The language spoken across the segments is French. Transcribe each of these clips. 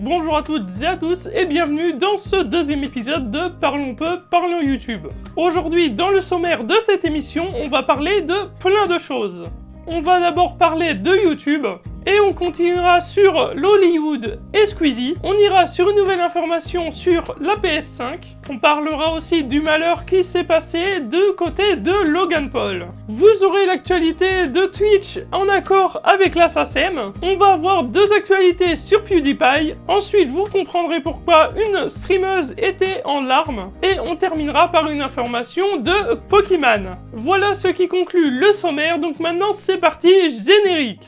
Bonjour à toutes et à tous et bienvenue dans ce deuxième épisode de Parlons peu, parlons YouTube. Aujourd'hui, dans le sommaire de cette émission, on va parler de plein de choses. On va d'abord parler de YouTube, et on continuera sur l'Hollywood et Squeezie. On ira sur une nouvelle information sur la PS5. On parlera aussi du malheur qui s'est passé du côté de Logan Paul. Vous aurez l'actualité de Twitch en accord avec la SACEM. On va avoir deux actualités sur PewDiePie. Ensuite, vous comprendrez pourquoi une streameuse était en larmes. Et on terminera par une information de Pokémon. Voilà ce qui conclut le sommaire. Donc maintenant, c'est parti, générique.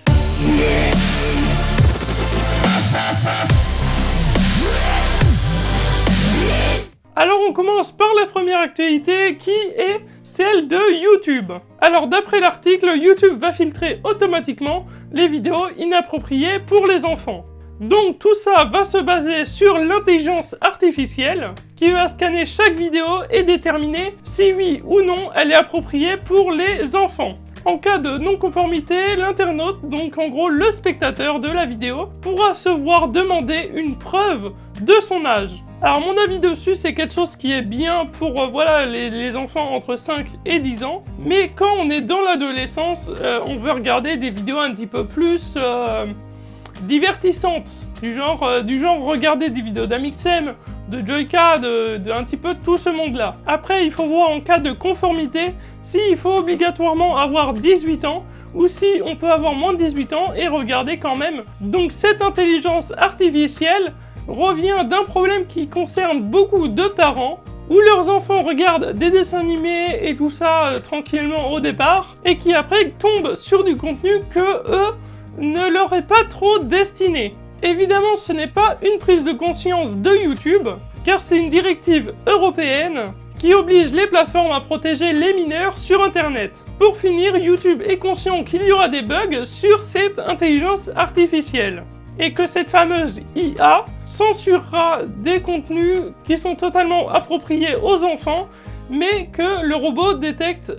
Alors on commence par la première actualité qui est celle de YouTube. Alors d'après l'article, YouTube va filtrer automatiquement les vidéos inappropriées pour les enfants. Donc tout ça va se baser sur l'intelligence artificielle qui va scanner chaque vidéo et déterminer si oui ou non elle est appropriée pour les enfants. En cas de non-conformité, l'internaute, donc en gros le spectateur de la vidéo, pourra se voir demander une preuve de son âge. Alors mon avis dessus, c'est quelque chose qui est bien pour les enfants entre 5 et 10 ans, mais quand on est dans l'adolescence, on veut regarder des vidéos un petit peu plus divertissantes, du genre regarder des vidéos d'Amixem, de Joyka, de un petit peu tout ce monde-là. Après, il faut voir en cas de conformité s'il faut obligatoirement avoir 18 ans ou si on peut avoir moins de 18 ans et regarder quand même. Donc cette intelligence artificielle revient d'un problème qui concerne beaucoup de parents où leurs enfants regardent des dessins animés et tout ça tranquillement au départ et qui après tombent sur du contenu que eux ne leur est pas trop destiné. Évidemment, ce n'est pas une prise de conscience de YouTube, car c'est une directive européenne qui oblige les plateformes à protéger les mineurs sur Internet. Pour finir, YouTube est conscient qu'il y aura des bugs sur cette intelligence artificielle, et que cette fameuse IA censurera des contenus qui sont totalement appropriés aux enfants, mais que le robot détecte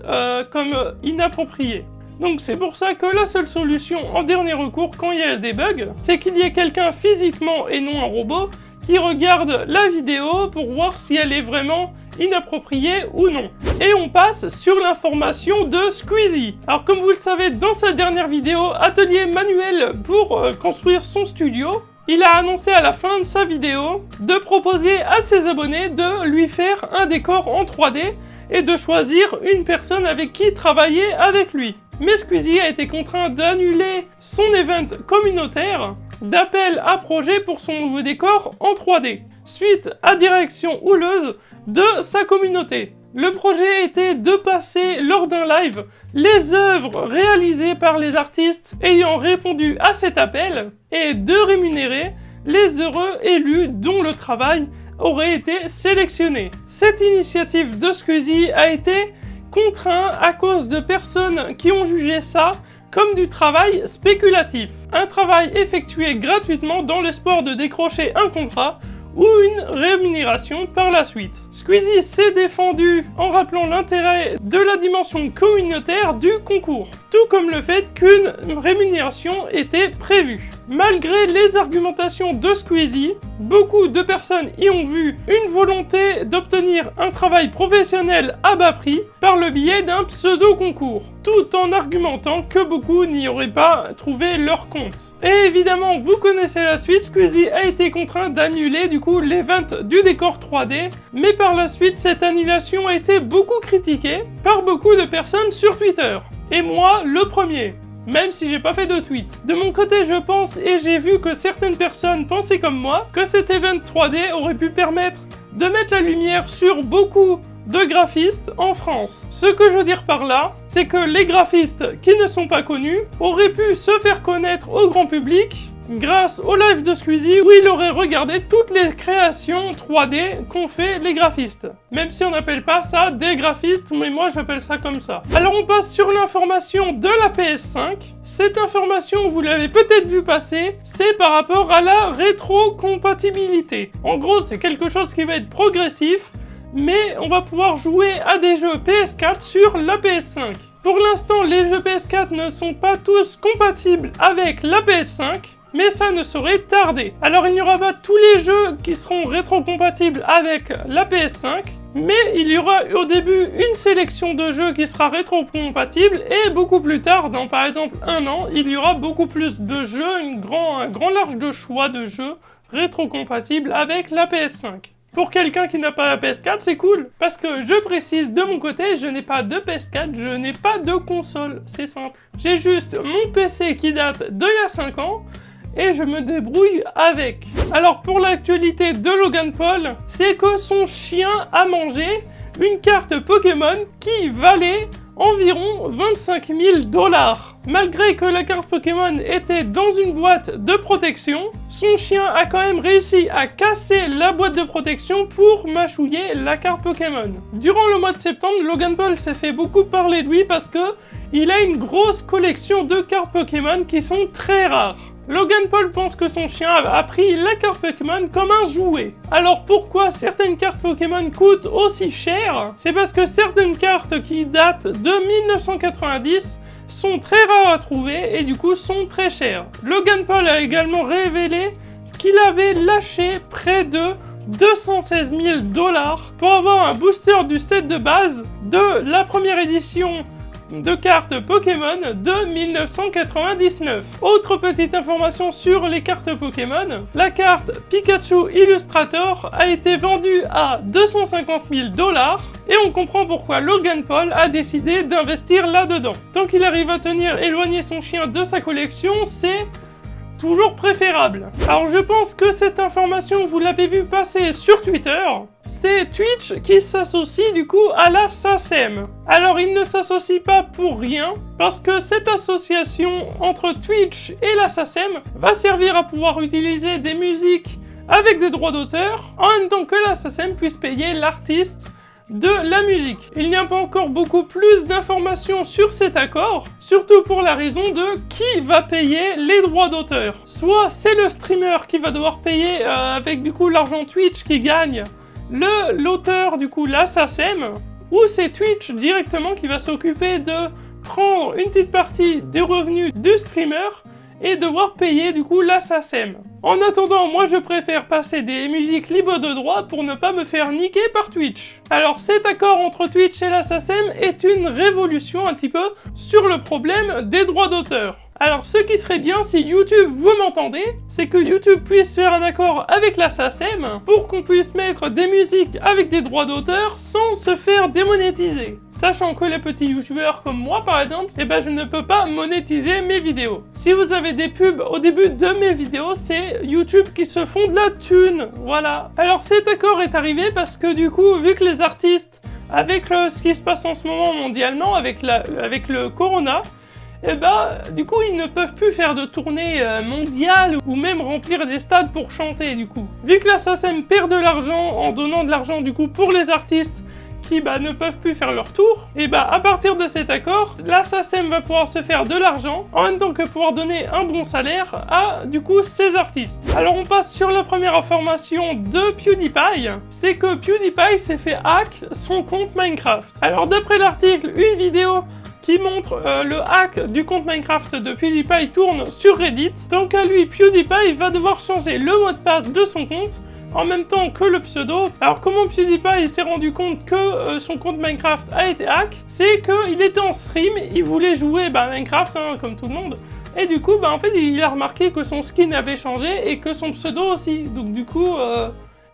comme inappropriés. Donc c'est pour ça que la seule solution en dernier recours quand il y a des bugs, c'est qu'il y ait quelqu'un physiquement et non un robot qui regarde la vidéo pour voir si elle est vraiment inappropriée ou non. Et on passe sur l'information de Squeezie. Alors comme vous le savez, dans sa dernière vidéo Atelier manuel pour construire son studio, il a annoncé à la fin de sa vidéo de proposer à ses abonnés de lui faire un décor en 3D et de choisir une personne avec qui travailler avec lui. Mais Squeezie a été contraint d'annuler son event communautaire d'appel à projet pour son nouveau décor en 3D, suite à des réactions houleuses de sa communauté. Le projet était de passer lors d'un live les œuvres réalisées par les artistes ayant répondu à cet appel et de rémunérer les heureux élus dont le travail aurait été sélectionné. Cette initiative de Squeezie a été contraint à cause de personnes qui ont jugé ça comme du travail spéculatif. Un travail effectué gratuitement dans l'espoir de décrocher un contrat ou une rémunération par la suite. Squeezie s'est défendu en rappelant l'intérêt de la dimension communautaire du concours, tout comme le fait qu'une rémunération était prévue. Malgré les argumentations de Squeezie, beaucoup de personnes y ont vu une volonté d'obtenir un travail professionnel à bas prix par le biais d'un pseudo-concours, tout en argumentant que beaucoup n'y auraient pas trouvé leur compte. Et évidemment, vous connaissez la suite, Squeezie a été contraint d'annuler du coup l'event du décor 3D, mais par la suite, cette annulation a été beaucoup critiquée par beaucoup de personnes sur Twitter. Et moi, le premier. Même si j'ai pas fait de tweet. De mon côté, je pense, et j'ai vu que certaines personnes pensaient comme moi, que cet event 3D aurait pu permettre de mettre la lumière sur beaucoup de graphistes en France. Ce que je veux dire par là, c'est que les graphistes qui ne sont pas connus auraient pu se faire connaître au grand public grâce au live de Squeezie où il aurait regardé toutes les créations 3D qu'ont fait les graphistes. Même si on n'appelle pas ça des graphistes, mais moi j'appelle ça comme ça. Alors on passe sur l'information de la PS5. Cette information, vous l'avez peut-être vu passer, c'est par rapport à la rétrocompatibilité. En gros, c'est quelque chose qui va être progressif, mais on va pouvoir jouer à des jeux PS4 sur la PS5. Pour l'instant, les jeux PS4 ne sont pas tous compatibles avec la PS5, mais ça ne saurait tarder. Alors il n'y aura pas tous les jeux qui seront rétrocompatibles avec la PS5, mais il y aura au début une sélection de jeux qui sera rétrocompatible et beaucoup plus tard, dans par exemple 1 an, il y aura beaucoup plus de jeux, un grand large de choix de jeux rétrocompatibles avec la PS5. Pour quelqu'un qui n'a pas la PS4, c'est cool, parce que je précise de mon côté, je n'ai pas de PS4, je n'ai pas de console, c'est simple. J'ai juste mon PC qui date d'il y a 5 ans, et je me débrouille avec. Alors pour l'actualité de Logan Paul, c'est que son chien a mangé une carte Pokémon qui valait environ 25 000 $. Malgré que la carte Pokémon était dans une boîte de protection, son chien a quand même réussi à casser la boîte de protection pour mâchouiller la carte Pokémon. Durant le mois de septembre, Logan Paul s'est fait beaucoup parler de lui parce que il a une grosse collection de cartes Pokémon qui sont très rares. Logan Paul pense que son chien a pris la carte Pokémon comme un jouet. Alors pourquoi certaines cartes Pokémon coûtent aussi cher? C'est parce que certaines cartes qui datent de 1990 sont très rares à trouver et du coup sont très chères. Logan Paul a également révélé qu'il avait lâché près de 216 000 $ pour avoir un booster du set de base de la première édition de cartes Pokémon de 1999. Autre petite information sur les cartes Pokémon, la carte Pikachu Illustrator a été vendue à 250 000 $ et on comprend pourquoi Logan Paul a décidé d'investir là-dedans. Tant qu'il arrive à tenir éloigné son chien de sa collection, c'est toujours préférable. Alors je pense que cette information, vous l'avez vu passer sur Twitter, c'est Twitch qui s'associe du coup à la SACEM. Alors il ne s'associe pas pour rien, parce que cette association entre Twitch et la SACEM va servir à pouvoir utiliser des musiques avec des droits d'auteur, en même temps que la SACEM puisse payer l'artiste de la musique. Il n'y a pas encore beaucoup plus d'informations sur cet accord, surtout pour la raison de qui va payer les droits d'auteur. Soit c'est le streamer qui va devoir payer avec du coup l'argent Twitch qui gagne l'auteur du coup la SACEM, ou c'est Twitch directement qui va s'occuper de prendre une petite partie des revenus du streamer et devoir payer du coup la SACEM. En attendant, moi je préfère passer des musiques libres de droit pour ne pas me faire niquer par Twitch. Alors cet accord entre Twitch et la SACEM est une révolution un petit peu sur le problème des droits d'auteur. Alors ce qui serait bien si YouTube, vous m'entendez, c'est que YouTube puisse faire un accord avec la SACEM pour qu'on puisse mettre des musiques avec des droits d'auteur sans se faire démonétiser. Sachant que les petits youtubeurs comme moi par exemple, je ne peux pas monétiser mes vidéos. Si vous avez des pubs au début de mes vidéos, c'est YouTube qui se font de la thune, voilà. Alors cet accord est arrivé parce que du coup, vu que les artistes, avec ce qui se passe en ce moment mondialement, avec le corona, du coup, ils ne peuvent plus faire de tournées mondiales ou même remplir des stades pour chanter, du coup. Vu que la SACEM perd de l'argent en donnant de l'argent, du coup, pour les artistes qui ne peuvent plus faire leur tour, à partir de cet accord, la SACEM va pouvoir se faire de l'argent en même temps que pouvoir donner un bon salaire à, du coup, ces artistes. Alors, on passe sur la première information de PewDiePie, c'est que PewDiePie s'est fait hack son compte Minecraft. Alors, d'après l'article, une vidéo qui montre le hack du compte Minecraft de PewDiePie tourne sur Reddit. Tant qu'à lui, PewDiePie va devoir changer le mot de passe de son compte en même temps que le pseudo. Alors comment PewDiePie s'est rendu compte que son compte Minecraft a été hack? C'est qu'il était en stream, il voulait jouer Minecraft comme tout le monde. Et du coup, en fait, il a remarqué que son skin avait changé et que son pseudo aussi. Donc du coup,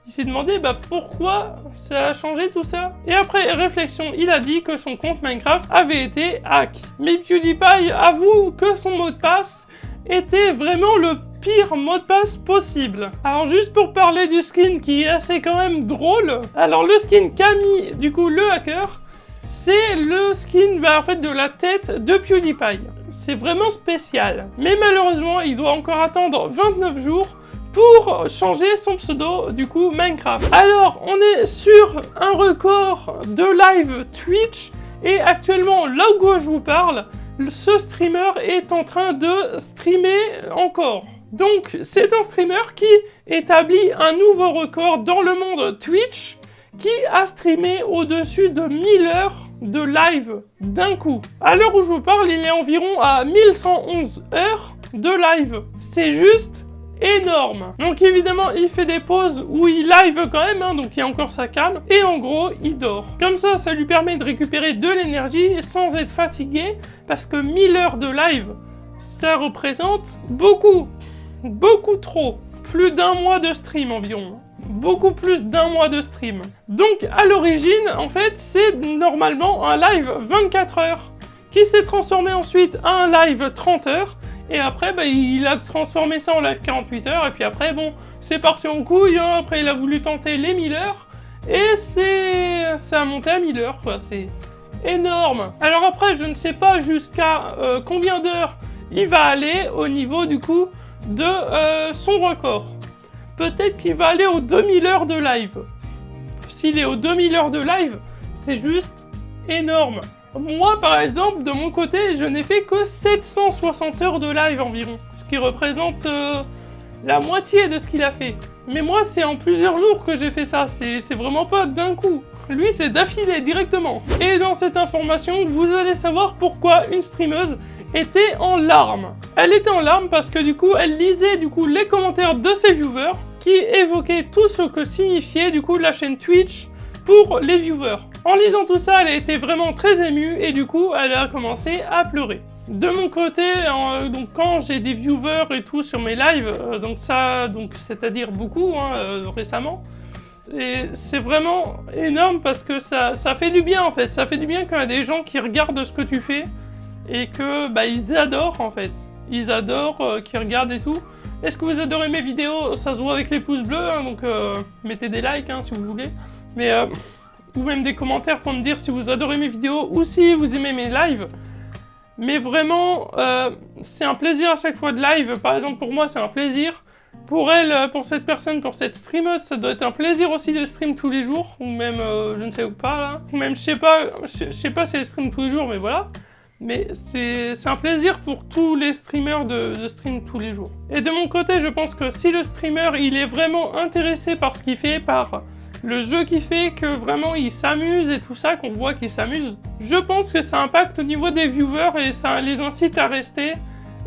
il s'est demandé pourquoi ça a changé tout ça. Et après réflexion, il a dit que son compte Minecraft avait été hack. Mais PewDiePie avoue que son mot de passe était vraiment le pire mot de passe possible. Alors juste pour parler du skin qui est assez quand même drôle. Alors le skin qu'a mis du coup le hacker, c'est le skin en fait de la tête de PewDiePie. C'est vraiment spécial. Mais malheureusement, il doit encore attendre 29 jours pour changer son pseudo, du coup, Minecraft. Alors, on est sur un record de live Twitch, et actuellement, là où je vous parle, ce streamer est en train de streamer encore. Donc, c'est un streamer qui établit un nouveau record dans le monde Twitch, qui a streamé au-dessus de 1000 heures de live d'un coup. À l'heure où je vous parle, il est environ à 1111 heures de live. C'est juste énorme. Donc évidemment, il fait des pauses où il live quand même, hein, donc il y a encore sa cam, et en gros, il dort. Comme ça lui permet de récupérer de l'énergie sans être fatigué, parce que 1000 heures de live, ça représente beaucoup trop. Plus d'un mois de stream environ. Beaucoup plus d'un mois de stream. Donc à l'origine, en fait, c'est normalement un live 24 heures, qui s'est transformé ensuite en un live 30 heures, et après, il a transformé ça en live 48 heures, et puis après, bon, c'est parti en couille, hein. Après il a voulu tenter les 1000 heures, et ça a monté à 1000 heures, quoi, c'est énorme. Alors après, je ne sais pas jusqu'à combien d'heures il va aller au niveau, du coup, de son record. Peut-être qu'il va aller aux 2000 heures de live. S'il est aux 2000 heures de live, c'est juste énorme. Moi, par exemple, de mon côté, je n'ai fait que 760 heures de live environ, ce qui représente la moitié de ce qu'il a fait. Mais moi, c'est en plusieurs jours que j'ai fait ça, c'est vraiment pas d'un coup. Lui, c'est d'affilée, directement. Et dans cette information, vous allez savoir pourquoi une streameuse était en larmes. Elle était en larmes parce que du coup, elle lisait les commentaires de ses viewers qui évoquaient tout ce que signifiait du coup la chaîne Twitch pour les viewers. En lisant tout ça, elle a été vraiment très émue et du coup, elle a commencé à pleurer. De mon côté, donc quand j'ai des viewers et tout sur mes lives, c'est-à-dire beaucoup récemment, et c'est vraiment énorme parce que ça fait du bien en fait. Ça fait du bien quand il y a des gens qui regardent ce que tu fais et que ils adorent en fait. Ils adorent, qui regardent et tout. Est-ce que vous adorez mes vidéos? Ça se voit avec les pouces bleus, hein, donc mettez des likes si vous voulez. Mais ou même des commentaires pour me dire si vous adorez mes vidéos ou si vous aimez mes lives. Mais vraiment, c'est un plaisir à chaque fois de live. Par exemple, pour moi, c'est un plaisir. Pour elle, pour cette personne, pour cette streameuse, ça doit être un plaisir aussi de stream tous les jours. Ou même, je ne sais où pas, là. Ou même, je sais pas si elle stream tous les jours, mais voilà. Mais c'est un plaisir pour tous les streamers de stream tous les jours. Et de mon côté, je pense que si le streamer, il est vraiment intéressé par ce qu'il fait, par le jeu qu'il fait, que vraiment il s'amuse et tout ça, qu'on voit qu'il s'amuse, je pense que ça impacte au niveau des viewers et ça les incite à rester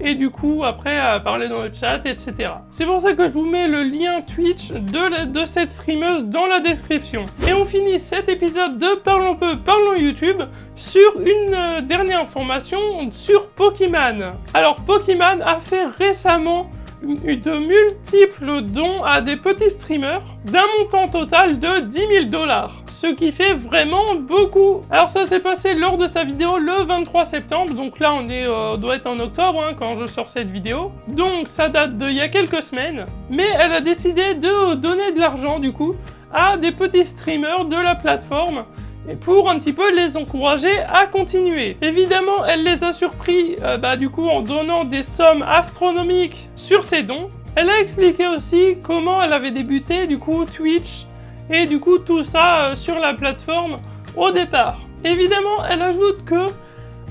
et du coup après à parler dans le chat, etc. C'est pour ça que je vous mets le lien Twitch de cette streameuse dans la description. Et on finit cet épisode de Parlons peu, parlons YouTube sur une dernière information sur Pokémon. Alors Pokémon a fait récemment de multiples dons à des petits streamers d'un montant total de 10 000 $, ce qui fait vraiment beaucoup. Alors ça s'est passé lors de sa vidéo le 23 septembre, donc là on doit être en octobre quand je sors cette vidéo, donc ça date d'il y a quelques semaines, mais elle a décidé de donner de l'argent du coup à des petits streamers de la plateforme, et pour un petit peu les encourager à continuer. Évidemment, elle les a surpris du coup en donnant des sommes astronomiques sur ses dons. Elle a expliqué aussi comment elle avait débuté du coup Twitch et du coup tout ça sur la plateforme au départ. Évidemment, elle ajoute que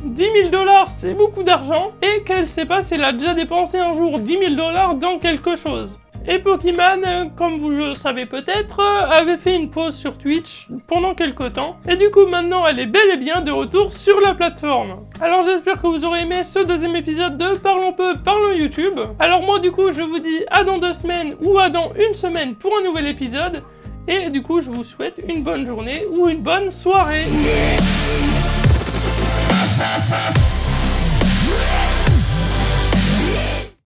10 000 $ c'est beaucoup d'argent et qu'elle sait pas si elle a déjà dépensé un jour 10 000 $ dans quelque chose. Et Pokémon, comme vous le savez peut-être, avait fait une pause sur Twitch pendant quelques temps. Et du coup, maintenant, elle est bel et bien de retour sur la plateforme. Alors j'espère que vous aurez aimé ce deuxième épisode de Parlons peu, parlons YouTube. Alors moi, du coup, je vous dis à dans 2 semaines ou à dans 1 semaine pour un nouvel épisode. Et du coup, je vous souhaite une bonne journée ou une bonne soirée.